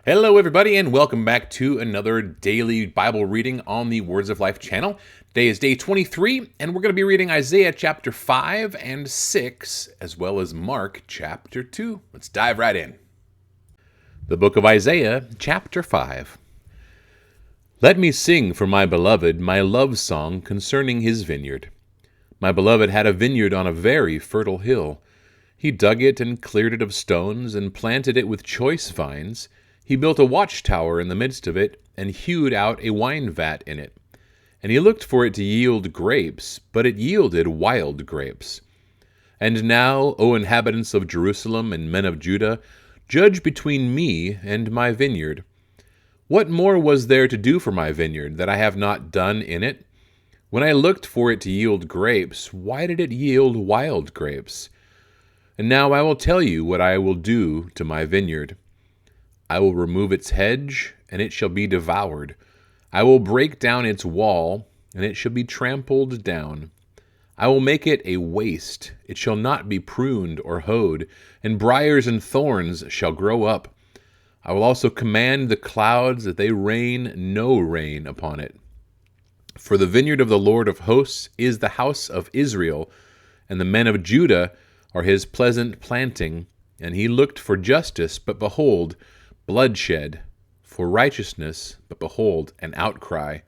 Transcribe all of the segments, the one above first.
Hello, everybody, and welcome back to another daily Bible reading on the Words of Life channel. Today is day 23, and we're going to be reading Isaiah chapter 5 and 6, as well as Mark chapter 2. Let's dive right in. The book of Isaiah, chapter 5. Let me sing for my beloved my love song concerning his vineyard. My beloved had a vineyard on a very fertile hill. He dug it and cleared it of stones and planted it with choice vines. He built a watchtower in the midst of it, and hewed out a wine vat in it. And he looked for it to yield grapes, but it yielded wild grapes. And now, O inhabitants of Jerusalem and men of Judah, judge between me and my vineyard. What more was there to do for my vineyard that I have not done in it? When I looked for it to yield grapes, why did it yield wild grapes? And now I will tell you what I will do to my vineyard. I will remove its hedge, and it shall be devoured. I will break down its wall, and it shall be trampled down. I will make it a waste. It shall not be pruned or hoed, and briars and thorns shall grow up. I will also command the clouds that they rain no rain upon it. For the vineyard of the Lord of hosts is the house of Israel, and the men of Judah are his pleasant planting. And he looked for justice, but behold, bloodshed, for righteousness, but behold, an outcry.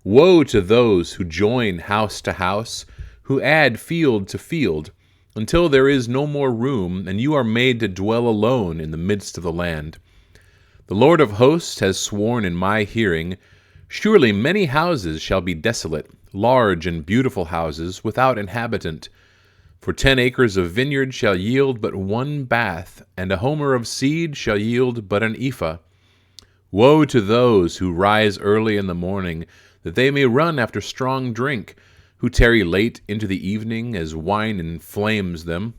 Woe to those who join house to house, who add field to field, until there is no more room, and you are made to dwell alone in the midst of the land. The Lord of hosts has sworn in my hearing, surely many houses shall be desolate, large and beautiful houses without inhabitant. For 10 acres of vineyard shall yield but 1 bath, and a homer of seed shall yield but an ephah. Woe to those who rise early in the morning, that they may run after strong drink, who tarry late into the evening as wine inflames them.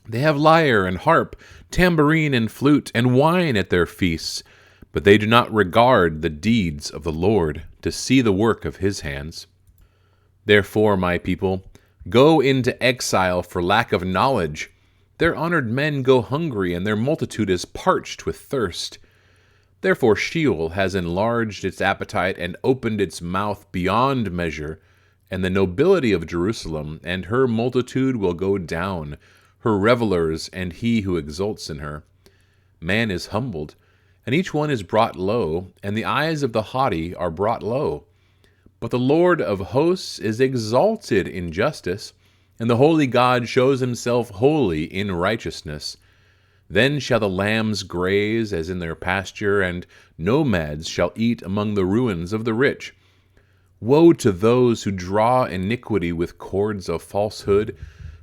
They have lyre and harp, tambourine and flute, and wine at their feasts, but they do not regard the deeds of the Lord, to see the work of his hands. Therefore, my people, go into exile for lack of knowledge. Their honored men go hungry, and their multitude is parched with thirst. Therefore Sheol has enlarged its appetite and opened its mouth beyond measure, and the nobility of Jerusalem and her multitude will go down, her revelers and he who exults in her. Man is humbled, and each one is brought low, and the eyes of the haughty are brought low. But the Lord of hosts is exalted in justice, and the holy God shows himself holy in righteousness. Then shall the lambs graze as in their pasture, and nomads shall eat among the ruins of the rich. Woe to those who draw iniquity with cords of falsehood,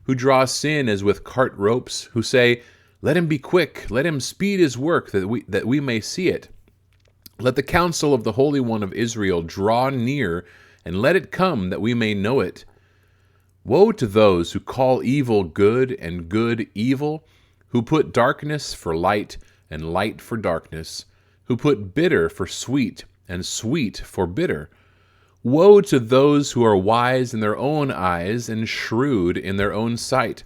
who draw sin as with cart ropes, who say, Let him be quick, let him speed his work, that we may see it. Let the counsel of the Holy One of Israel draw near, and let it come that we may know it. Woe to those who call evil good and good evil, who put darkness for light and light for darkness, who put bitter for sweet and sweet for bitter. Woe to those who are wise in their own eyes and shrewd in their own sight.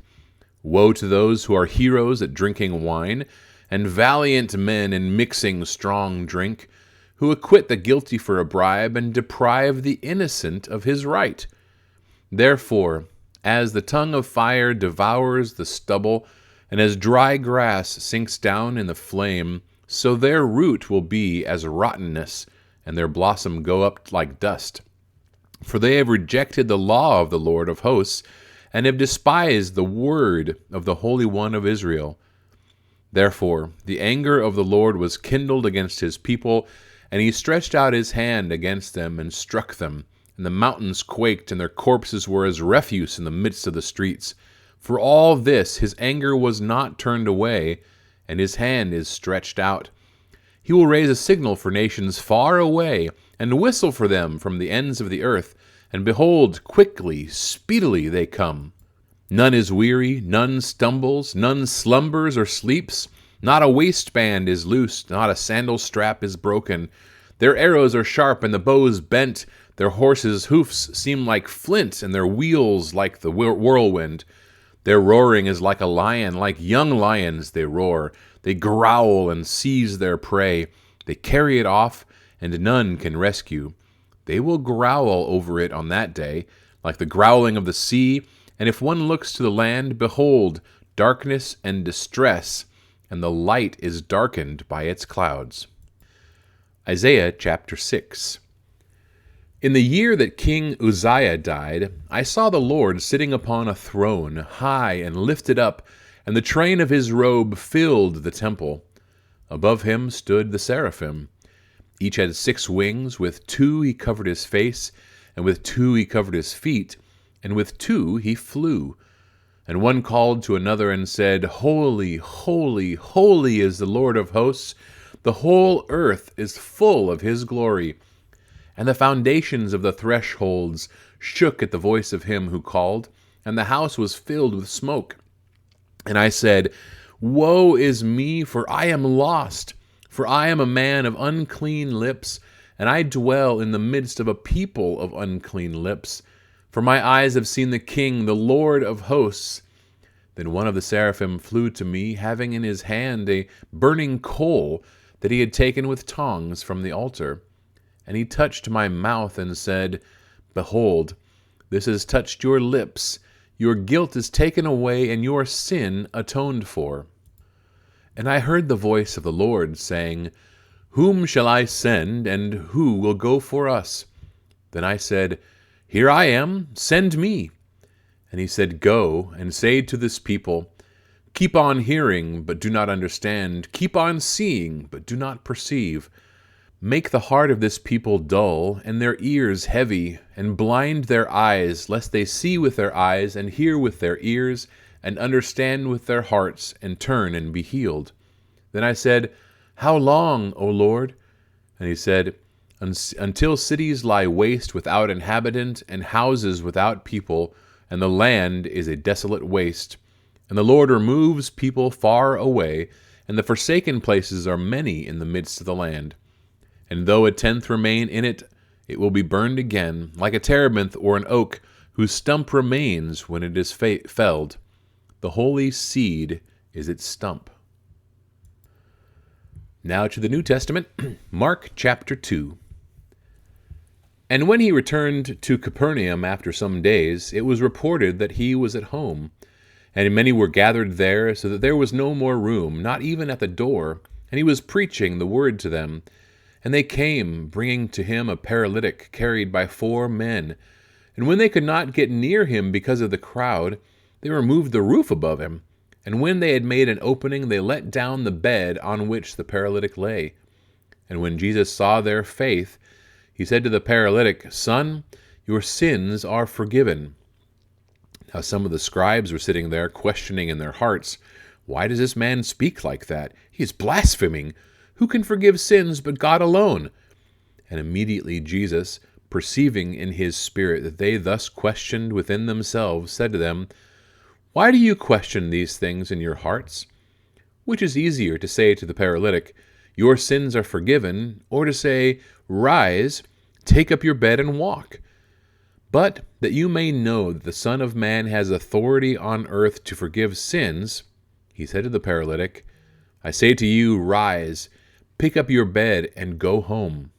Woe to those who are heroes at drinking wine, and valiant men in mixing strong drink, who acquit the guilty for a bribe and deprive the innocent of his right. Therefore, as the tongue of fire devours the stubble, and as dry grass sinks down in the flame, so their root will be as rottenness, and their blossom go up like dust. For they have rejected the law of the Lord of hosts, and have despised the word of the Holy One of Israel. Therefore the anger of the Lord was kindled against his people, and he stretched out his hand against them and struck them. And the mountains quaked, and their corpses were as refuse in the midst of the streets. For all this his anger was not turned away, and his hand is stretched out. He will raise a signal for nations far away, and whistle for them from the ends of the earth. And behold, quickly, speedily they come. None is weary, none stumbles, none slumbers or sleeps. Not a waistband is loosed, not a sandal strap is broken. Their arrows are sharp, and the bows bent. Their horses' hoofs seem like flint, and their wheels like the whirlwind. Their roaring is like a lion, like young lions they roar. They growl and seize their prey. They carry it off, and none can rescue. They will growl over it on that day, like the growling of the sea. And if one looks to the land, behold, darkness and distress, and the light is darkened by its clouds. Isaiah chapter 6. In the year that King Uzziah died, I saw the Lord sitting upon a throne, high and lifted up, and the train of his robe filled the temple. Above him stood the seraphim. Each had 6 wings. With 2 he covered his face, and with 2 he covered his feet, and with 2 he flew. And one called to another and said, Holy, holy, holy is the Lord of hosts. The whole earth is full of his glory. And the foundations of the thresholds shook at the voice of him who called, and the house was filled with smoke. And I said, Woe is me, for I am lost, for I am a man of unclean lips, and I dwell in the midst of a people of unclean lips. For my eyes have seen the King, the Lord of hosts. Then one of the seraphim flew to me, having in his hand a burning coal that he had taken with tongs from the altar. And he touched my mouth and said, Behold, this has touched your lips. Your guilt is taken away, and your sin atoned for. And I heard the voice of the Lord saying, Whom shall I send, and who will go for us? Then I said, Here I am, send me. And he said, Go, and say to this people, Keep on hearing, but do not understand. Keep on seeing, but do not perceive. Make the heart of this people dull, and their ears heavy, and blind their eyes, lest they see with their eyes, and hear with their ears, and understand with their hearts, and turn and be healed. Then I said, How long, O Lord? And he said, Until cities lie waste without inhabitant, and houses without people, and the land is a desolate waste. And the Lord removes people far away, and the forsaken places are many in the midst of the land. And though 1/10 remain in it, it will be burned again, like a terebinth or an oak, whose stump remains when it is felled. The holy seed is its stump. Now to the New Testament, Mark chapter 2. And when he returned to Capernaum after some days, it was reported that he was at home. And many were gathered there, so that there was no more room, not even at the door. And he was preaching the word to them. And they came, bringing to him a paralytic carried by 4 men. And when they could not get near him because of the crowd, they removed the roof above him. And when they had made an opening, they let down the bed on which the paralytic lay. And when Jesus saw their faith, he said to the paralytic, Son, your sins are forgiven. Now some of the scribes were sitting there, questioning in their hearts, Why does this man speak like that? He is blaspheming. Who can forgive sins but God alone? And immediately Jesus, perceiving in his spirit that they thus questioned within themselves, said to them, Why do you question these things in your hearts? Which is easier, to say to the paralytic, Your sins are forgiven, or to say, Rise, take up your bed and walk? But that you may know that the Son of Man has authority on earth to forgive sins, he said to the paralytic, I say to you, Rise, pick up your bed and go home.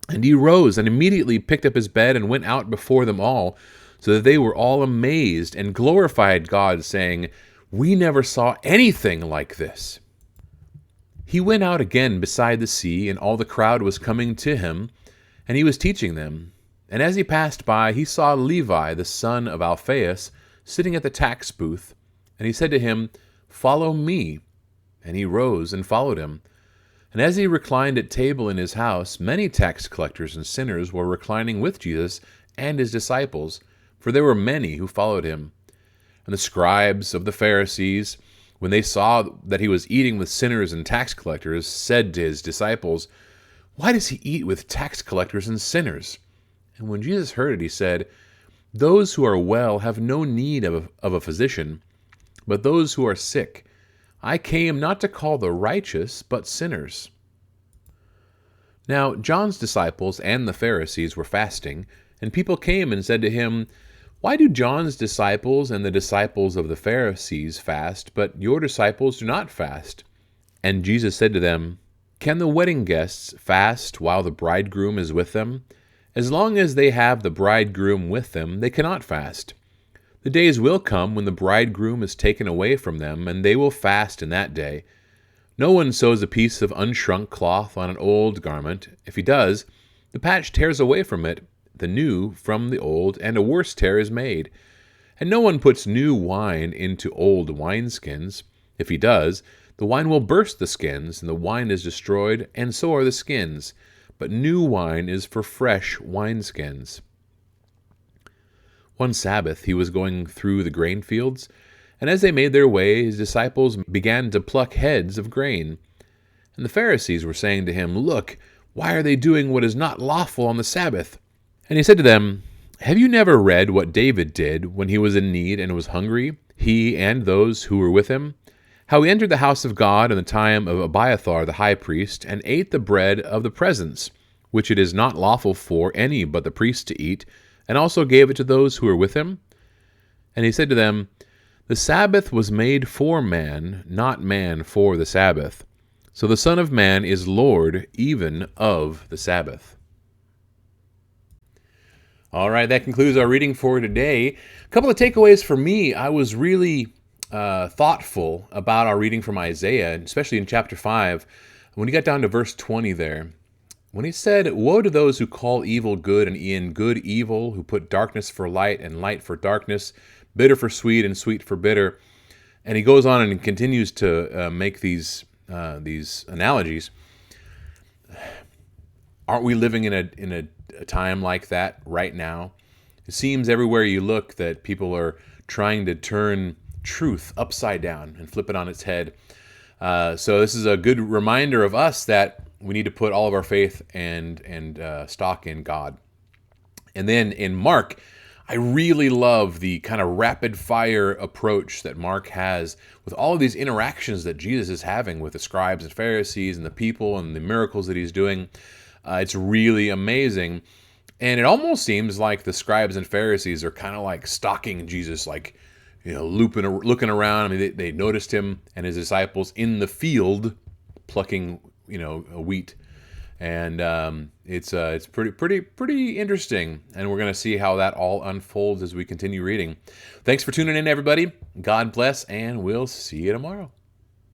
And he rose and immediately picked up his bed and went out before them all, so that they were all amazed and glorified God, saying, We never saw anything like this. He went out again beside the sea, and all the crowd was coming to him, and he was teaching them. And as he passed by, he saw Levi, the son of Alphaeus, sitting at the tax booth, and he said to him, Follow me. And he rose and followed him. And as he reclined at table in his house, many tax collectors and sinners were reclining with Jesus and his disciples, for there were many who followed him. And the scribes of the Pharisees, when they saw that he was eating with sinners and tax collectors, said to his disciples, Why does he eat with tax collectors and sinners? And when Jesus heard it, he said, Those who are well have no need of a physician, but those who are sick. I came not to call the righteous, but sinners. Now John's disciples and the Pharisees were fasting, and people came and said to him, Why do John's disciples and the disciples of the Pharisees fast, but your disciples do not fast? And Jesus said to them, "Can the wedding guests fast while the bridegroom is with them? As long as they have the bridegroom with them, they cannot fast. The days will come when the bridegroom is taken away from them, and they will fast in that day. No one sews a piece of unshrunk cloth on an old garment. If he does, the patch tears away from it, the new from the old, and a worse tear is made. And no one puts new wine into old wineskins. If he does, the wine will burst the skins, and the wine is destroyed, and so are the skins. But new wine is for fresh wineskins." One Sabbath he was going through the grain fields, and as they made their way, his disciples began to pluck heads of grain. And the Pharisees were saying to him, "Look, why are they doing what is not lawful on the Sabbath?" And he said to them, "Have you never read what David did when he was in need and was hungry, he and those who were with him? How he entered the house of God in the time of Abiathar the high priest, and ate the bread of the presence, which it is not lawful for any but the priest to eat, and also gave it to those who were with him?" And he said to them, "The Sabbath was made for man, not man for the Sabbath. So the Son of Man is Lord even of the Sabbath." All right, that concludes our reading for today. A couple of takeaways for me. I was really thoughtful about our reading from Isaiah, especially in chapter 5. When he got down to verse 20 there, when he said, "Woe to those who call evil good and in good evil, who put darkness for light and light for darkness, bitter for sweet and sweet for bitter." And he goes on and continues to make these analogies. Aren't we living in a time like that right now? It seems everywhere you look that people are trying to turn truth upside down and flip it on its head. So this is a good reminder of us that we need to put all of our faith and stock in God. And then in Mark, I really love the kind of rapid fire approach that Mark has with all of these interactions that Jesus is having with the scribes and Pharisees and the people and the miracles that he's doing. It's really amazing. And it almost seems like the scribes and Pharisees are kind of like stalking Jesus, like, looking around. I mean, they noticed him and his disciples in the field plucking, wheat. And it's pretty interesting, and we're going to see how that all unfolds as we continue reading. Thanks for tuning in, everybody. God bless, and we'll see you tomorrow.